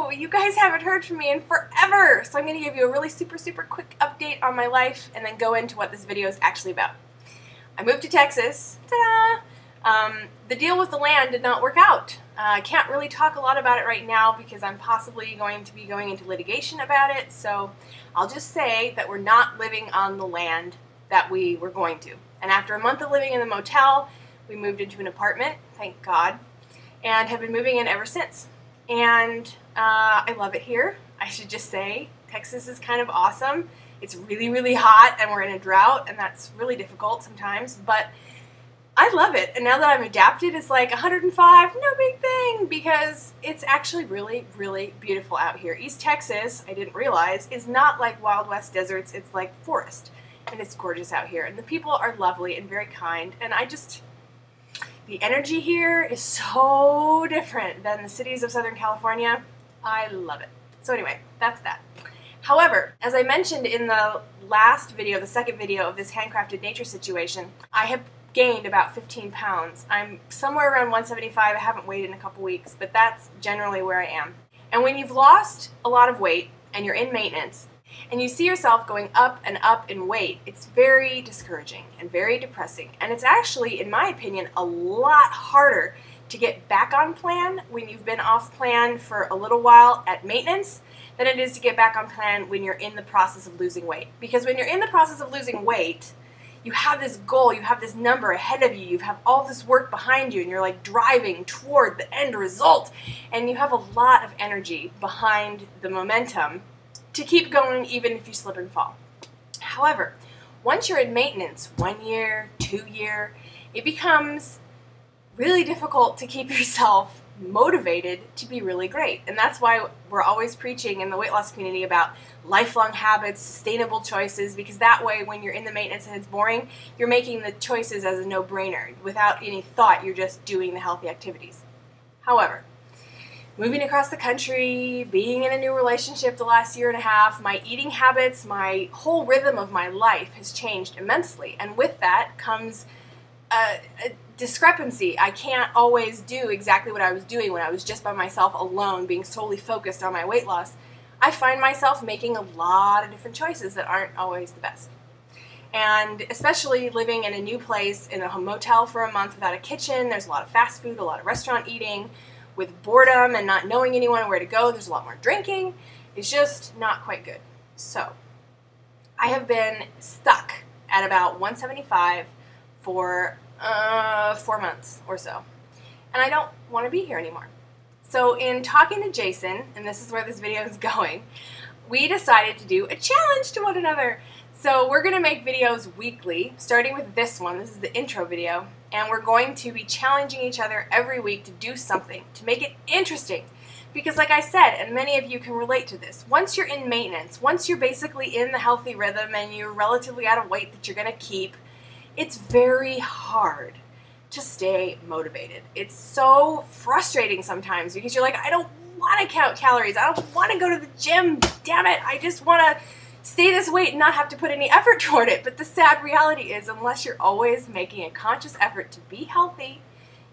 know, you guys haven't heard from me in forever, so I'm going to give you a really super quick update on my life and then go into what this video is actually about. I moved to Texas. Ta-da! The deal with the land did not work out. I can't really talk a lot about it right now because I'm possibly going to be going into litigation about it, so I'll just say that we're not living on the land that we were going to. And after a month of living in the motel, we moved into an apartment, thank God, and have been moving in ever since. And I love it here. I should just say, Texas is kind of awesome. It's really hot and we're in a drought and that's really difficult sometimes, but I love it. And now that I'm adapted, it's like 105, no big thing, because it's actually really beautiful out here. East Texas, I didn't realize, is not like Wild West deserts, it's like forest. And it's gorgeous out here. And the people are lovely and very kind. And the energy here is so different than the cities of Southern California. I love it. So anyway, that's that. However, as I mentioned in the last video, the second video of this handcrafted nature situation, I have gained about 15 pounds. I'm somewhere around 175. I haven't weighed in a couple weeks, but that's generally where I am. And when you've lost a lot of weight and you're in maintenance, and you see yourself going up and up in weight, it's very discouraging and very depressing. And it's actually, in my opinion, a lot harder to get back on plan when you've been off plan for a little while at maintenance than it is to get back on plan when you're in the process of losing weight. Because when you're in the process of losing weight, you have this goal, you have this number ahead of you, you have all this work behind you, and you're like driving toward the end result. And you have a lot of energy behind the momentum to keep going even if you slip and fall. However, once you're in maintenance, 1 year, 2 year, it becomes really difficult to keep yourself motivated to be really great. And that's why we're always preaching in the weight loss community about lifelong habits, sustainable choices, because that way when you're in the maintenance and it's boring, you're making the choices as a no-brainer. Without any thought, you're just doing the healthy activities. However, moving across the country, being in a new relationship the last year and a half, my eating habits, my whole rhythm of my life has changed immensely. And with that comes a discrepancy. I can't always do exactly what I was doing when I was just by myself alone, being solely focused on my weight loss. I find myself making a lot of different choices that aren't always the best. And especially living in a new place, in a motel for a month without a kitchen, there's a lot of fast food, a lot of restaurant eating. With boredom and not knowing anyone where to go, there's a lot more drinking. It's just not quite good. So, I have been stuck at about 175 for 4 months or so. And I don't want to be here anymore. So in talking to Jason, and this is where this video is going, we decided to do a challenge to one another. So we're going to make videos weekly, starting with this one. This is the intro video. And we're going to be challenging each other every week to do something, to make it interesting. Because like I said, and many of you can relate to this, once you're in maintenance, once you're basically in the healthy rhythm and you're relatively out of weight that you're going to keep, it's very hard to stay motivated. It's so frustrating sometimes because you're like, I don't want to count calories. I don't want to go to the gym. Damn it. I just want to stay this weight and not have to put any effort toward it. But the sad reality is, unless you're always making a conscious effort to be healthy,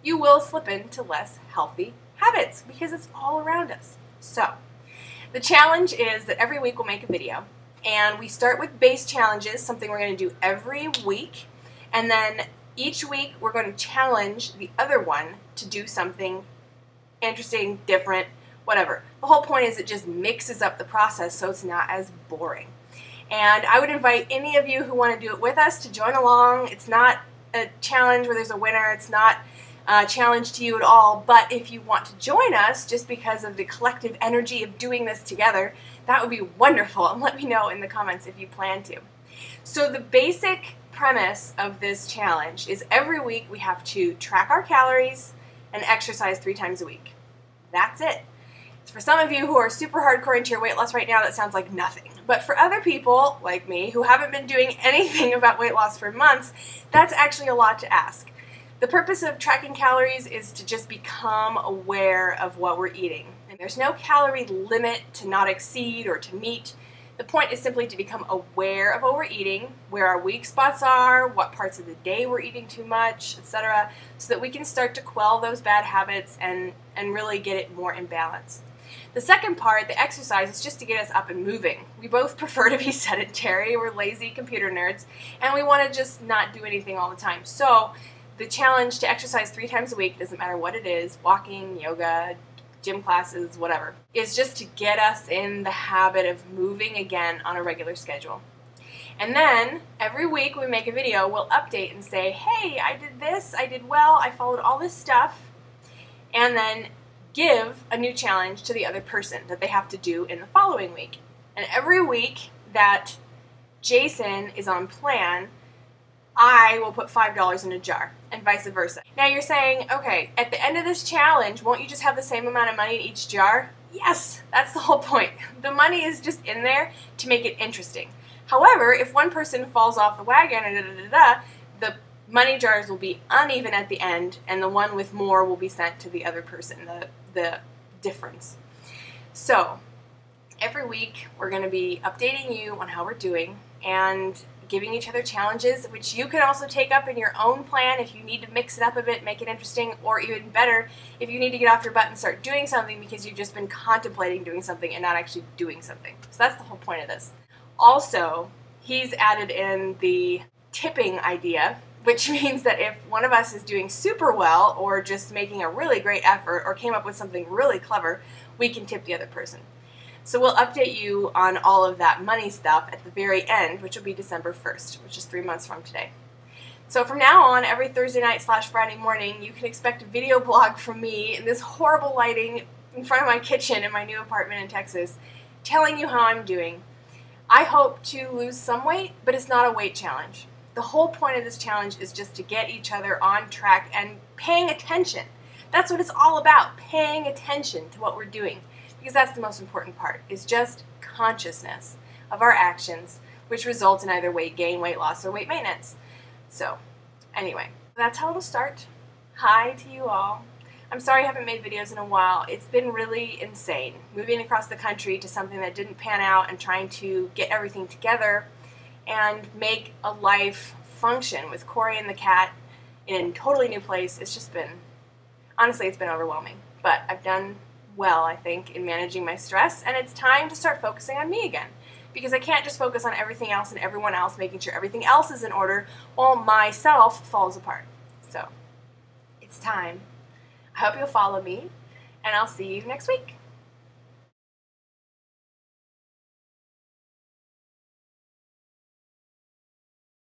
you will slip into less healthy habits because it's all around us. So, the challenge is that every week we'll make a video, and we start with base challenges, something we're going to do every week, and then each week we're going to challenge the other one to do something interesting, different, whatever. The whole point is it just mixes up the process so it's not as boring. And I would invite any of you who want to do it with us to join along. It's not a challenge where there's a winner. It's not a challenge to you at all. But if you want to join us just because of the collective energy of doing this together, that would be wonderful. And let me know in the comments if you plan to. So the basic premise of this challenge is every week we have to track our calories and exercise 3 times a week. That's it. For some of you who are super hardcore into your weight loss right now, that sounds like nothing. But for other people, like me, who haven't been doing anything about weight loss for months, that's actually a lot to ask. The purpose of tracking calories is to just become aware of what we're eating. And there's no calorie limit to not exceed or to meet. The point is simply to become aware of what we're eating, where our weak spots are, what parts of the day we're eating too much, etc., so that we can start to quell those bad habits and really get it more in balance. The second part, the exercise, is just to get us up and moving. We both prefer to be sedentary. We're lazy computer nerds, and we want to just not do anything all the time. So the challenge to exercise 3 times a week, doesn't matter what it is, walking, yoga, gym classes, whatever, is just to get us in the habit of moving again on a regular schedule. And then every week we make a video, we'll update and say, hey, I did this, I did well, I followed all this stuff, and then give a new challenge to the other person that they have to do in the following week. And every week that Jason is on plan, I will put $5 in a jar, and vice versa. Now you're saying, okay, at the end of this challenge, won't you just have the same amount of money in each jar? Yes, that's the whole point. The money is just in there to make it interesting. However, if one person falls off the wagon, the money jars will be uneven at the end, and the one with more will be sent to the other person, the difference. So, every week we're going to be updating you on how we're doing and giving each other challenges, which you can also take up in your own plan if you need to mix it up a bit, make it interesting, or even better, if you need to get off your butt and start doing something because you've just been contemplating doing something and not actually doing something. So that's the whole point of this. Also, he's added in the tipping idea, which means that if one of us is doing super well or just making a really great effort or came up with something really clever, we can tip the other person. So we'll update you on all of that money stuff at the very end, which will be December 1st, which is 3 months from today. So from now on, every Thursday night / Friday morning, you can expect a video blog from me in this horrible lighting in front of my kitchen in my new apartment in Texas, telling you how I'm doing. I hope to lose some weight, but it's not a weight challenge. The whole point of this challenge is just to get each other on track and paying attention. That's what it's all about, paying attention to what we're doing. Because that's the most important part, is just consciousness of our actions, which results in either weight gain, weight loss, or weight maintenance. So, anyway, that's how it'll start. Hi to you all. I'm sorry I haven't made videos in a while. It's been really insane, moving across the country to something that didn't pan out and trying to get everything together and make a life function with Corey and the cat in a totally new place. It's just been, honestly, it's been overwhelming. But I've done well, I think, in managing my stress, and it's time to start focusing on me again. Because I can't just focus on everything else and everyone else, making sure everything else is in order while myself falls apart. So, it's time. I hope you'll follow me, and I'll see you next week.